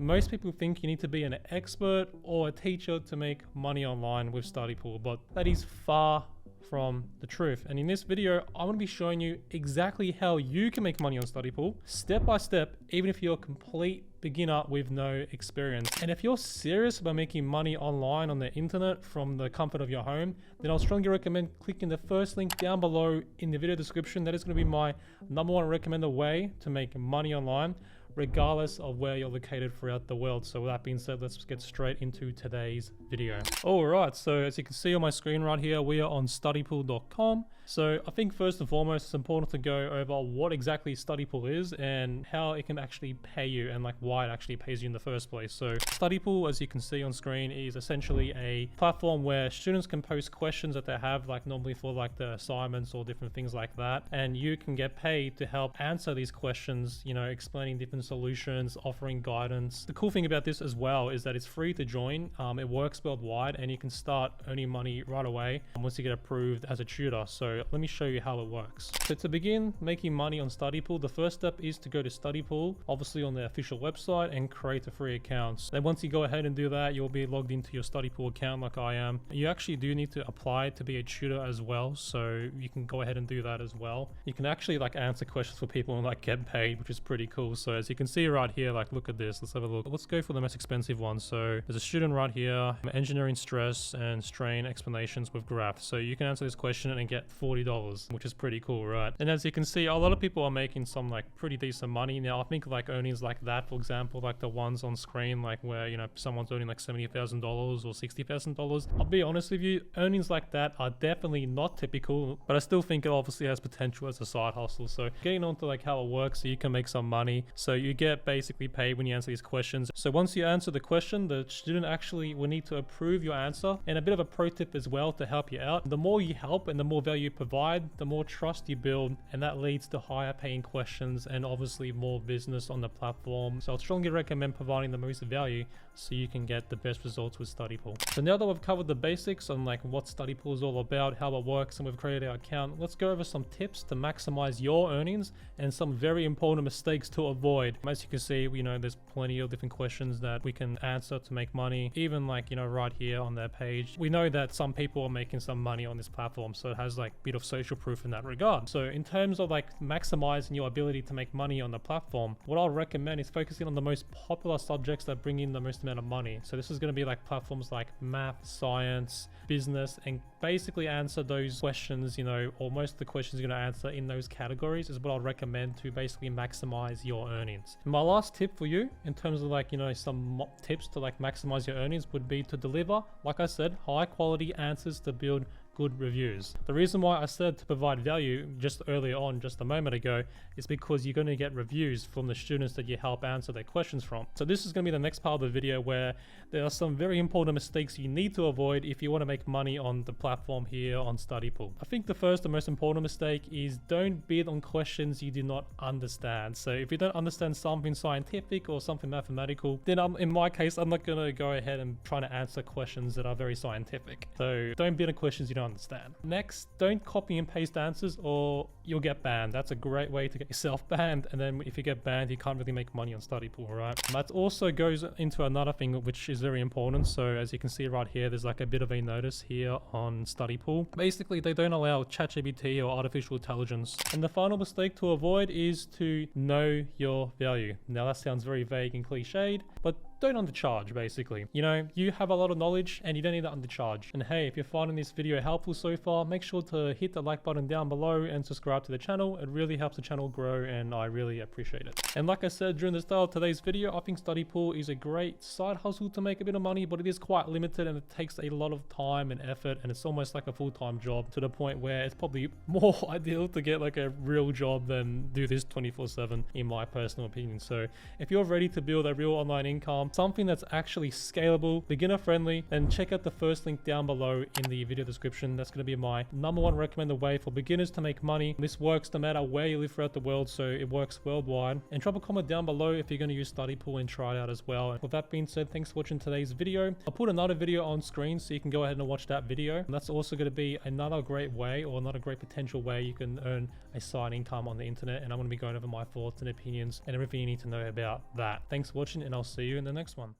Most people think you need to be an expert or a teacher to make money online with Studypool, but that is far from the truth. And in this video, I'm going to be showing you exactly how you can make money on Studypool, step by step, even if you're a complete beginner with no experience. And if you're serious about making money online on the internet from the comfort of your home, then I'll strongly recommend clicking the first link down below in the video description. That is going to be my #1 recommended way to make money online, regardless of where you're located throughout the world. So with that being said, let's get straight into today's video. Alright, so as you can see on my screen right here, we are on studypool.com. So I think first and foremost, it's important to go over what exactly Studypool is and how it can actually pay you and like why it actually pays you in the first place. So Studypool, as you can see on screen, is essentially a platform where students can post questions that they have, like normally for like the assignments or different things like that. And you can get paid to help answer these questions, you know, explaining different solutions, offering guidance. The cool thing about this as well is that it's free to join. It works worldwide and you can start earning money right away once you get approved as a tutor. So let me show you how it works. So to begin making money on Studypool, the first step is to go to Studypool, obviously on the official website, and create a free account. Then once you go ahead and do that, you'll be logged into your Studypool account like I am. You actually do need to apply to be a tutor as well, so you can go ahead and do that as well. You can actually like answer questions for people and like get paid, which is pretty cool. So as you can see right here, like look at this, let's have a look. Let's go for the most expensive one. So there's a student right here, engineering stress and strain explanations with graph. So you can answer this question and get $40, which is pretty cool, right? And as you can see, a lot of people are making some like pretty decent money now. I think like earnings like that, for example, like the ones on screen, like where, you know, someone's earning like $70,000 or $60,000. I'll be honest with you, earnings like that are definitely not typical, but I still think it obviously has potential as a side hustle. So getting on to like how it works so you can make some money. So you get basically paid when you answer these questions. So once you answer the question, the student actually will need to approve your answer. And a bit of a pro tip as well to help you out. The more you help and the more value you provide, the more trust you build, and that leads to higher paying questions and obviously more business on the platform. So I'd strongly recommend providing the most value so you can get the best results with Studypool. So now that we've covered the basics on like what Studypool is all about, how it works, and we've created our account, let's go over some tips to maximize your earnings and some very important mistakes to avoid. As you can see, you know, there's plenty of different questions that we can answer to make money. Even like, you know, right here on their page, we know that some people are making some money on this platform, so it has like a bit of social proof in that regard. So in terms of like maximizing your ability to make money on the platform, what I'll recommend is focusing on the most popular subjects that bring in the most amount of money. So this is going to be like platforms like math, science, business, and basically answer those questions, you know, or most of the questions you're going to answer in those categories is what I'll recommend to basically maximize your earnings. And my last tip for you in terms of like, you know, some tips to like maximize your earnings would be to deliver, like I said, high quality answers to build good reviews. The reason why I said to provide value just earlier on, just a moment ago, is because you're going to get reviews from the students that you help answer their questions from. So this is going to be the next part of the video where there are some very important mistakes you need to avoid if you want to make money on the platform here on Studypool. I think the first and most important mistake is don't bid on questions you do not understand. So if you don't understand something scientific or something mathematical, then in my case, I'm not going to go ahead and try to answer questions that are very scientific. So don't bid on questions you don't understand. Next, don't copy and paste answers or you'll get banned. That's a great way to get yourself banned, and then if you get banned, you can't really make money on Studypool, right? That also goes into another thing which is very important. So as you can see right here, there's like a bit of a notice here on Studypool. Basically, they don't allow ChatGPT or artificial intelligence. And the final mistake to avoid is to know your value. Now that sounds very vague and cliched, but don't undercharge basically. You know, you have a lot of knowledge and you don't need to undercharge. And hey, if you're finding this video helpful so far, make sure to hit the like button down below and subscribe to the channel. It really helps the channel grow and I really appreciate it. And like I said during the start of today's video, I think Studypool is a great side hustle to make a bit of money, but it is quite limited and it takes a lot of time and effort, and it's almost like a full-time job, to the point where it's probably more ideal to get like a real job than do this 24/7 in my personal opinion. So if you're ready to build a real online income, something that's actually scalable, beginner friendly, then check out the first link down below in the video description. That's going to be my #1 recommended way for beginners to make money. This works no matter where you live throughout the world, so it works worldwide. And drop a comment down below if you're going to use Studypool and try it out as well. And with that being said, thanks for watching today's video. I'll put another video on screen so you can go ahead and watch that video. And that's also going to be another great way, or another great potential way you can earn a side income on the internet. And I'm going to be going over my thoughts and opinions and everything you need to know about that. Thanks for watching, and I'll see you in the next next one.